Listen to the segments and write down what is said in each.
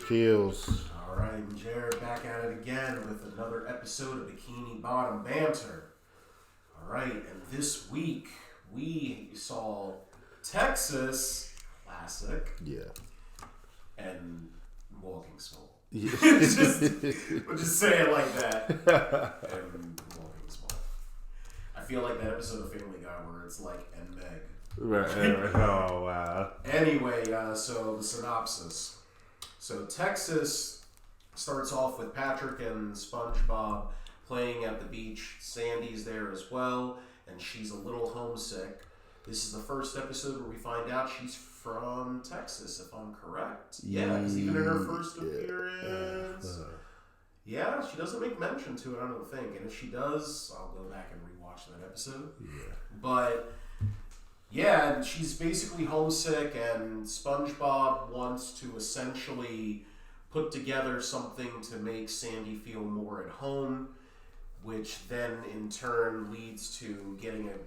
Kills. All right, Jared back at it again with another episode of Bikini Bottom Banter. All right, and this week we saw Texas Classic. Yeah. And Walking Small. Yeah. We'll just say it like that. And Walking Small. I feel like that episode of Family Guy where it's like, and Meg. Right. Oh, wow. Anyway, so the synopsis. So Texas starts off with Patrick and Spongebob playing at the beach. Sandy's there as well, and she's a little homesick. This is the first episode where we find out she's from Texas, if I'm correct. Yeah, because even in her first appearance, yeah, she doesn't make mention to it, I don't think. And if she does, I'll go back and rewatch that episode. Yeah. But yeah, and she's basically homesick, and SpongeBob wants to essentially put together something to make Sandy feel more at home, which then in turn leads to getting a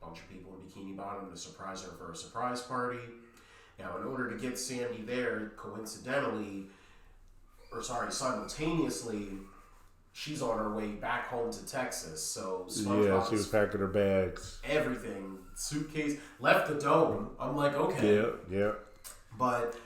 bunch of people in Bikini Bottom to surprise her for a surprise party. Now, in order to get Sandy there, simultaneously, she's on her way back home to Texas. So SpongeBob, she was packing her bags. Everything. Suitcase. Left the dome. I'm like, okay. Yeah. But,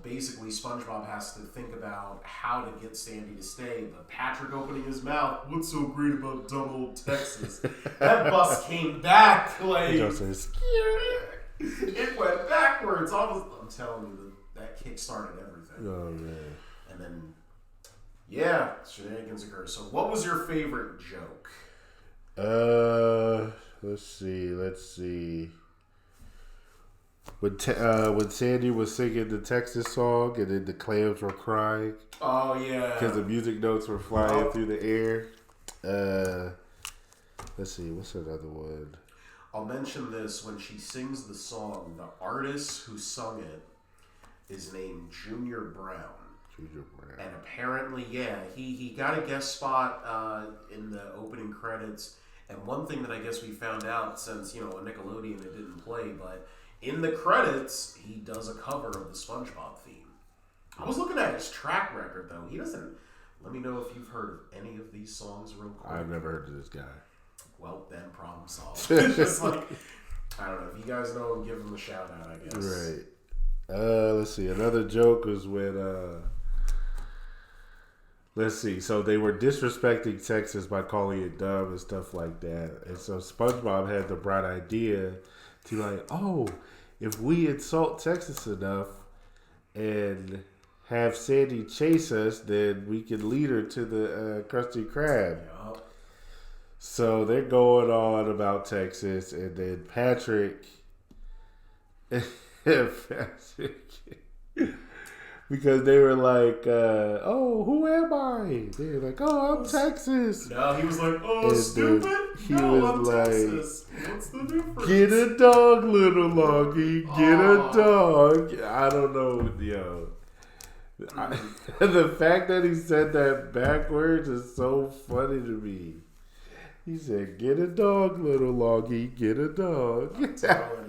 basically SpongeBob has to think about how to get Sandy to stay. But Patrick opening his mouth, what's so great about dumb old Texas? That bus came back like... It went backwards. I'm telling you, that kick started everything. Oh, man. And then... yeah, shenanigans occur. So what was your favorite joke? Let's see. When Sandy was singing the Texas song and then the clams were crying. Oh, yeah. Because the music notes were flying through the air. Let's see, what's another one? I'll mention this. When she sings the song, the artist who sung it is named Junior Brown. And apparently, he got a guest spot in the opening credits. And one thing that I guess we found out, since, on Nickelodeon it didn't play, but in the credits, he does a cover of the SpongeBob theme. I was looking at his track record, though. He doesn't... Let me know if you've heard of any of these songs real quick. I've never heard of this guy. Well, then problem solved. It's just like... I don't know. If you guys know him, give him a shout-out, I guess. Right. Let's see. Another joke was when... let's see. So they were disrespecting Texas by calling it dumb and stuff like that. And so SpongeBob had the bright idea to if we insult Texas enough and have Sandy chase us, then we can lead her to the Krusty Krab. Yep. So they're going on about Texas, and then Patrick... because they were like, who am I? They were like, I'm Texas. No, he was like, and stupid? I'm like, Texas. What's the difference? Get a dog, little Loggy. Get a dog. I don't know, the fact that he said that backwards is so funny to me. He said, get a dog, little Loggy. Get a dog.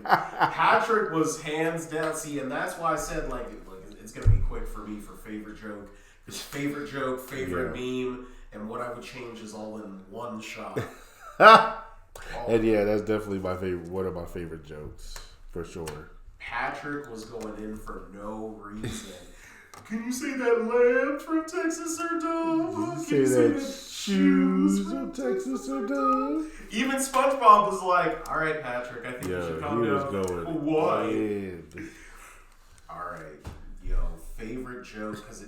Patrick was hands down. See, and that's why I said, it's going to be quick for me for favorite joke. His favorite joke, favorite meme, and what I would change is all in one shot. And that's definitely one of my favorite jokes, for sure. Patrick was going in for no reason. Can you say that lambs from Texas are dumb? Can you say that shoes from Texas are dumb? Even SpongeBob was like, all right, Patrick, I think you should calm down. He was going. Why? All right. Favorite joke, because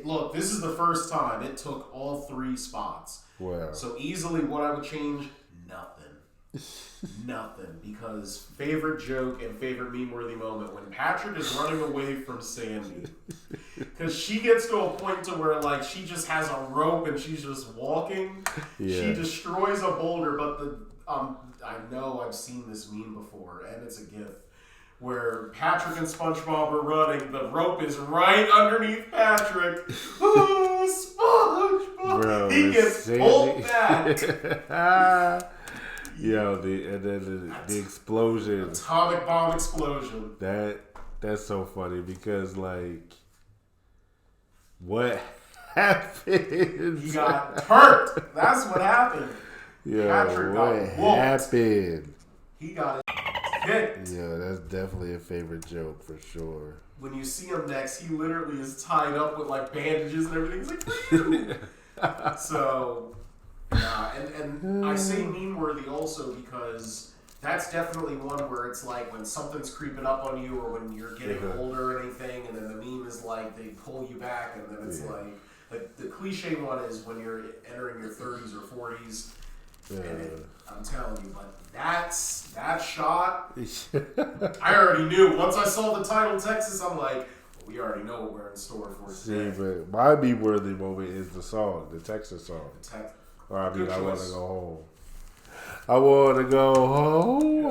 look, this is the first time it took all three spots. Wow. So easily what I would change, nothing, because favorite joke and favorite meme-worthy moment when Patrick is running away from Sandy, because she gets to a point to where she just has a rope and she's just walking. She destroys a boulder, but I know I've seen this meme before, and it's a GIF. Where Patrick and SpongeBob are running, the rope is right underneath Patrick. Oh, SpongeBob! Bro, he gets pulled back. The explosion, atomic bomb explosion. That's so funny because What happened? He got hurt. That's what happened. Yeah, Patrick got what happened? He got kicked. Yeah, that's definitely a favorite joke for sure. When you see him next, he literally is tied up with like bandages and everything. He's like, "Phew." So, and I say meme worthy also because that's definitely one where it's like when something's creeping up on you or when you're getting older or anything, and then the meme is like they pull you back, and then it's like the cliche one is when you're entering your 30s or 40s. And I'm telling you, but that shot, I already knew. Once I saw the title Texas, I'm like, well, we already know what we're in store for today. See, but my be-worthy moment is the song, the Texas song. Or I mean, I want to go home. I want to go home.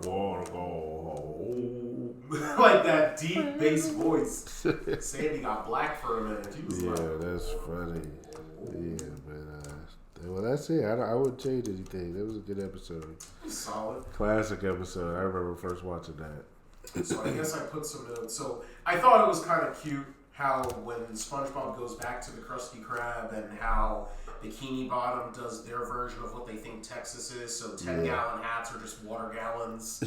Want to go home. Like that deep bass voice. Sandy got black for a minute. He was that's funny. Yeah, but well, that's it. I wouldn't change anything. That was a good episode. Solid. Classic episode. I remember first watching that. So I guess I put some notes. So I thought it was kind of cute how when SpongeBob goes back to the Krusty Krab and how Bikini Bottom does their version of what they think Texas is. So 10-gallon hats are just water gallons.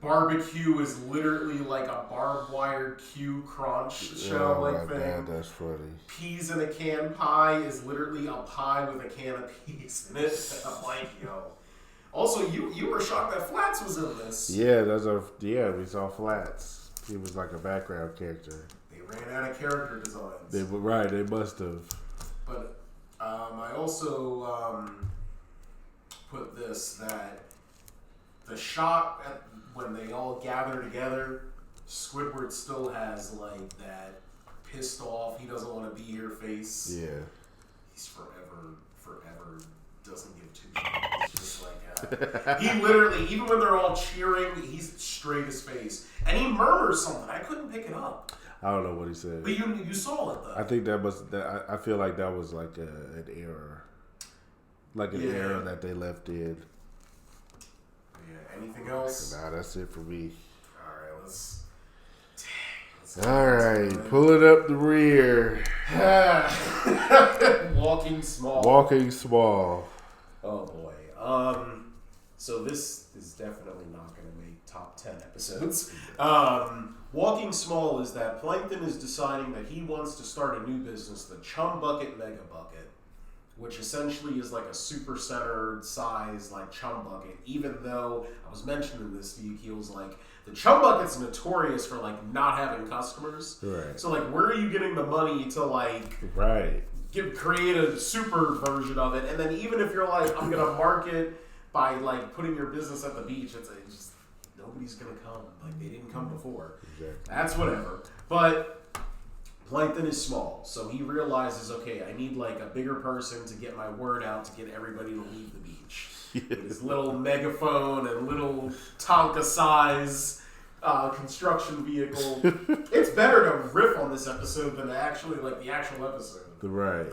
Barbecue is literally like a barbed wire Q crunch shell like thing. God, that's funny. Peas in a can pie is literally a pie with a can of peas in it. I'm like, yo. Also, you were shocked that Flats was in this. Yeah, we saw Flats. He was like a background character. They ran out of character designs. They were right. They must have. But I also put this that the shot when they all gather together, Squidward still has like that pissed off, he doesn't want to be here face. Yeah. He's forever doesn't give two shits. It's just like he literally, even when they're all cheering, he's straight as face, and he murmurs something. I couldn't pick it up. I don't know what he said. But you saw it though. I think I feel like that was like an error. Like an error that they left in. Yeah, anything else? Nah, that's it for me. Alright, let's Alright, pulling up the rear. Walking small. Walking small. Oh boy. So this is definitely not going to make top 10 episodes. Walking Small is that Plankton is deciding that he wants to start a new business, the Chum Bucket Mega Bucket, which essentially is like a super centered size like Chum Bucket, even though I was mentioning this to you, Keel's like, the Chum Bucket's notorious for like not having customers. Right. So like, where are you getting the money to like create a super version of it? And then even if you're like, I'm gonna market by like putting your business at the beach, it's just nobody's gonna come. Like they didn't come before. Exactly. That's whatever. But Plankton is small, so he realizes, okay, I need like a bigger person to get my word out to get everybody to leave the beach. With his little megaphone and little Tonka size construction vehicle. It's better to riff on this episode than to actually like the actual episode. Right.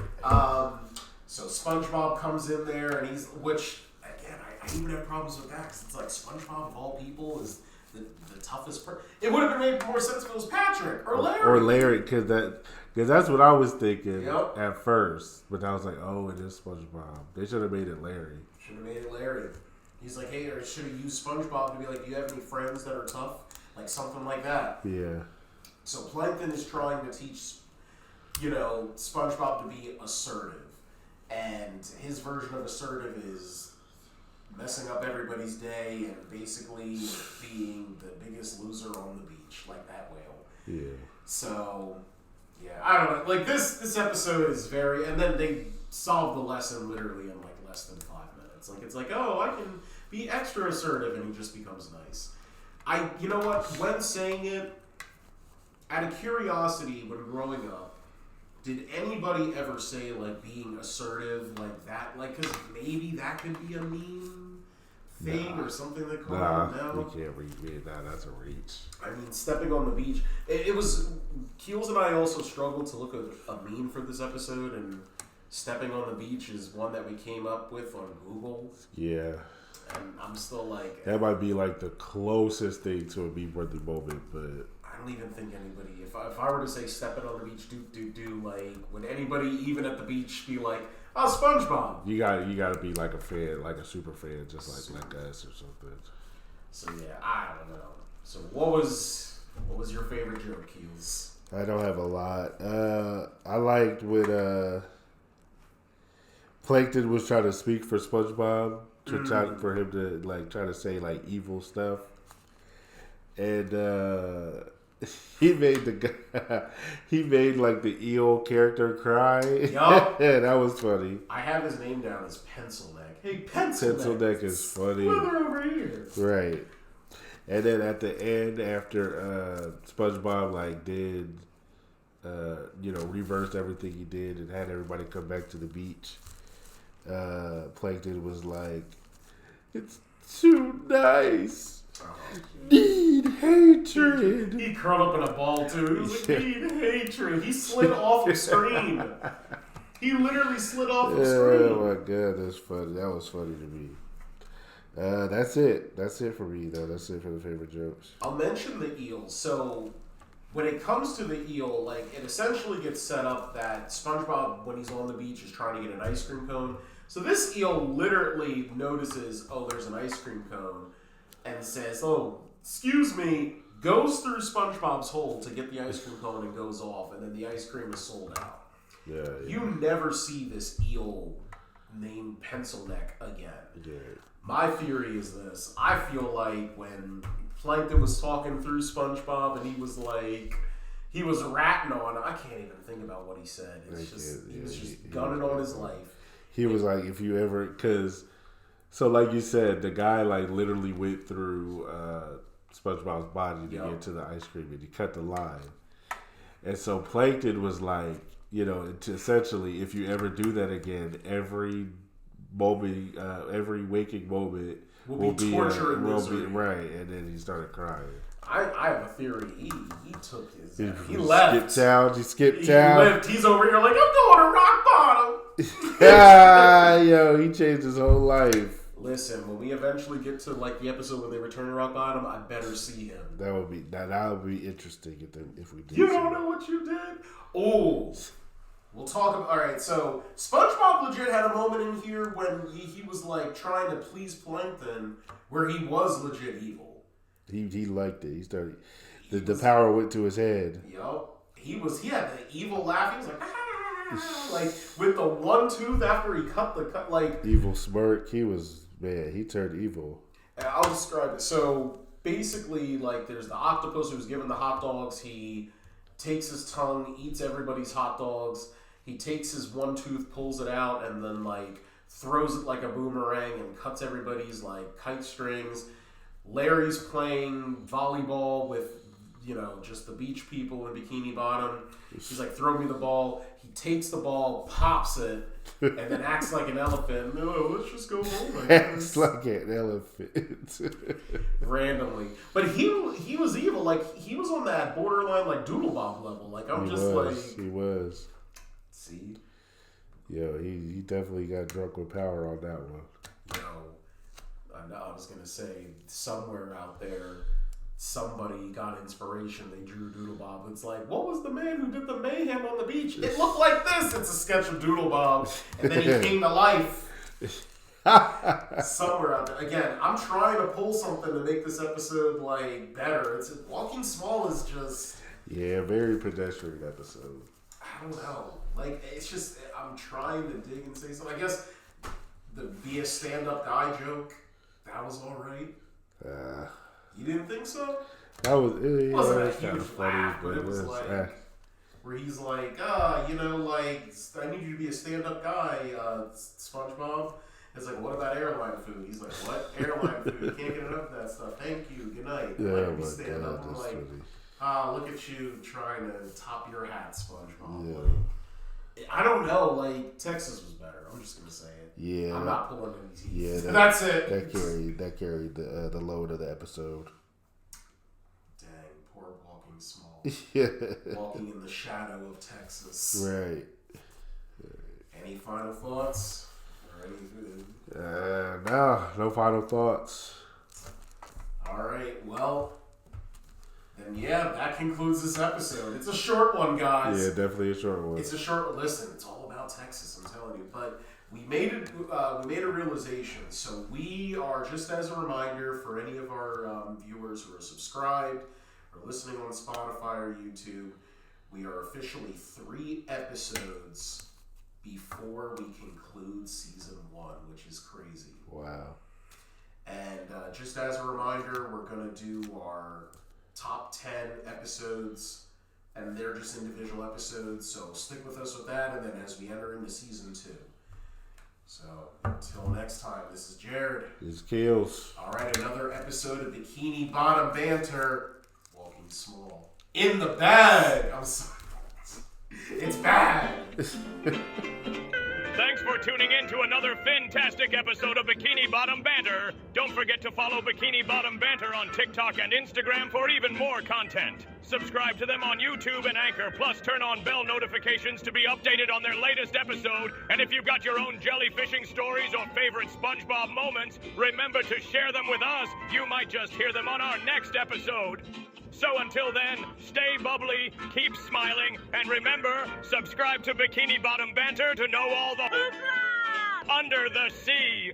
So SpongeBob comes in there and which again I even have problems with that because it's like SpongeBob of all people is the toughest person. It would have made more sense if it was Patrick or Larry. Or Larry, because that's what I was thinking at first. But I was like, oh, it is SpongeBob. They should have made it Larry. Should have made it Larry. He's like, hey, or should have used SpongeBob to be like, do you have any friends that are tough? Like something like that. Yeah. So Plankton is trying to teach, SpongeBob to be assertive. And his version of assertive is messing up everybody's day and basically being the biggest loser on the beach, like that whale. Yeah. So, yeah, I don't know. Like, this episode is very... And then they solve the lesson literally in, like, less than 5 minutes. Like, it's like, oh, I can be extra assertive, and he just becomes nice. You know what? When saying it, out of curiosity, when growing up, did anybody ever say, like, being assertive like that? Like, because maybe that could be a meme thing or something that called No, we can't read that. That's a reach. I mean, stepping on the beach. It was... Keels and I also struggled to look at a meme for this episode, and stepping on the beach is one that we came up with on Google. Yeah. And I'm still like... That might be like the closest thing to a meme-worthy moment, but... I don't even think anybody. If I were to say stepping on the beach, do like, would anybody even at the beach be like, oh, SpongeBob? You got to be like a fan, like a super fan, just like us or something. So yeah, I don't know. So what was your favorite joke, Keels? I don't have a lot. I liked when Plankton was trying to speak for SpongeBob for him to like try to say like evil stuff, and he made like the eel character cry. Yup. Yeah, that was funny. I have his name down as Pencil Neck. Hey, Pencil Neck is funny. Slither over here. Right. And then at the end, after SpongeBob like did, reversed everything he did and had everybody come back to the beach, Plankton was like, "It's too nice. Need hatred." He curled up in a ball too. He was like, "Need hatred." He slid off of screen. He literally slid off of screen. Oh my god, that's funny. That was funny to me. That's it. That's it for me, though. That's it for the favorite jokes. I'll mention the eel. So, when it comes to the eel, like, it essentially gets set up that SpongeBob, when he's on the beach, is trying to get an ice cream cone. So this eel literally notices, oh, there's an ice cream cone, and says, oh, excuse me, goes through SpongeBob's hole to get the ice cream cone and goes off, and then the ice cream is sold out. Yeah. You never see this eel named Pencil Neck again. Yeah. My theory is this. I feel like when Plankton was talking through SpongeBob and he was ratting on him, I can't even think about what he said. He was just gunning on his life. He was like, if you ever, so like you said, the guy like literally went through SpongeBob's body to get to the ice cream and he cut the line. And so Plankton was like, essentially, if you ever do that again, every waking moment will be torture and misery. Right, and then he started crying. I have a theory. He took his. He left. He skipped town. He left. He's over here like, I'm going to rock bottom. He changed his whole life. Listen, when we eventually get to like the episode where they return to rock bottom, I better see him. That would be interesting if we did. You don't know what you did? Oh. We'll talk about. All right, so SpongeBob legit had a moment in here when he was like trying to please Plankton, where he was legit evil. He liked it. He started. The power went to his head. Yup. He had the evil laugh. He was like, ah, like with the one tooth after he cut like evil smirk. He turned evil. And I'll describe it. So basically, like, there's the octopus who's given the hot dogs. He takes his tongue, eats everybody's hot dogs. He takes his one tooth, pulls it out, and then like throws it like a boomerang and cuts everybody's like kite strings. Larry's playing volleyball with just the beach people in Bikini Bottom. He's like, throw me the ball. He takes the ball, pops it, and then acts like an elephant. No, let's just go home. Acts like an elephant. Randomly. But he was evil. Like, he was on that borderline, like, Doodlebob level. Like, He was. See? Yo, he definitely got drunk with power on that one. I was going to say, somewhere out there, somebody got inspiration. They drew Doodlebob. It's like, what was the man who did the mayhem on the beach? It looked like this. It's a sketch of Doodlebob. And then he came to life. Somewhere out there. Again, I'm trying to pull something to make this episode, like, better. Walking Small is just... Yeah, very pedestrian episode. I don't know. Like, it's just, I'm trying to dig and say something. I guess the be a stand-up guy joke, that was all right. You didn't think so? That was, it wasn't a huge funny, laugh, but it was like, where he's like, like, I need you to be a stand-up guy, SpongeBob. It's like, what about airline food? He's like, what? Airline food? Can't get enough of that stuff. Thank you. Good night. Yeah, me stand up. I'm like, look at you trying to top your hat, SpongeBob. Yeah. Like, I don't know. Like, Texas was better. I'm just gonna say it. Yeah. I'm not pulling any teeth. Yeah. That's it. That carried the load of the episode. Dang, poor Walking Small. Yeah. Walking in the shadow of Texas. Right. Any final thoughts? No final thoughts. All right. Well, then And yeah, that concludes this episode. It's a short one, guys. Yeah, definitely a short one. It's a short listen. It's all about Texas, I'm telling you. But we made it. We made a realization. So we are, just as a reminder for any of our viewers who are subscribed or listening on Spotify or YouTube, we are officially 3 episodes before we conclude season 1, which is crazy. Wow. And just as a reminder, we're going to do our top 10 episodes, and they're just individual episodes, so stick with us with that, and then as we enter into season 2. So, until next time, this is Jared. This is Kills. Alright, another episode of Bikini Bottom Banter. Walking small. In the bag! I'm sorry. It's bad! Thanks for tuning in to another fantastic episode of Bikini Bottom Banter. Don't forget to follow Bikini Bottom Banter on TikTok and Instagram for even more content. Subscribe to them on YouTube and Anchor, plus turn on bell notifications to be updated on their latest episode. And if you've got your own jellyfishing stories or favorite Spongebob moments, remember to share them with us. You might just hear them on our next episode. So until then, stay bubbly, keep smiling, and remember, subscribe to Bikini Bottom Banter to know all the under the sea.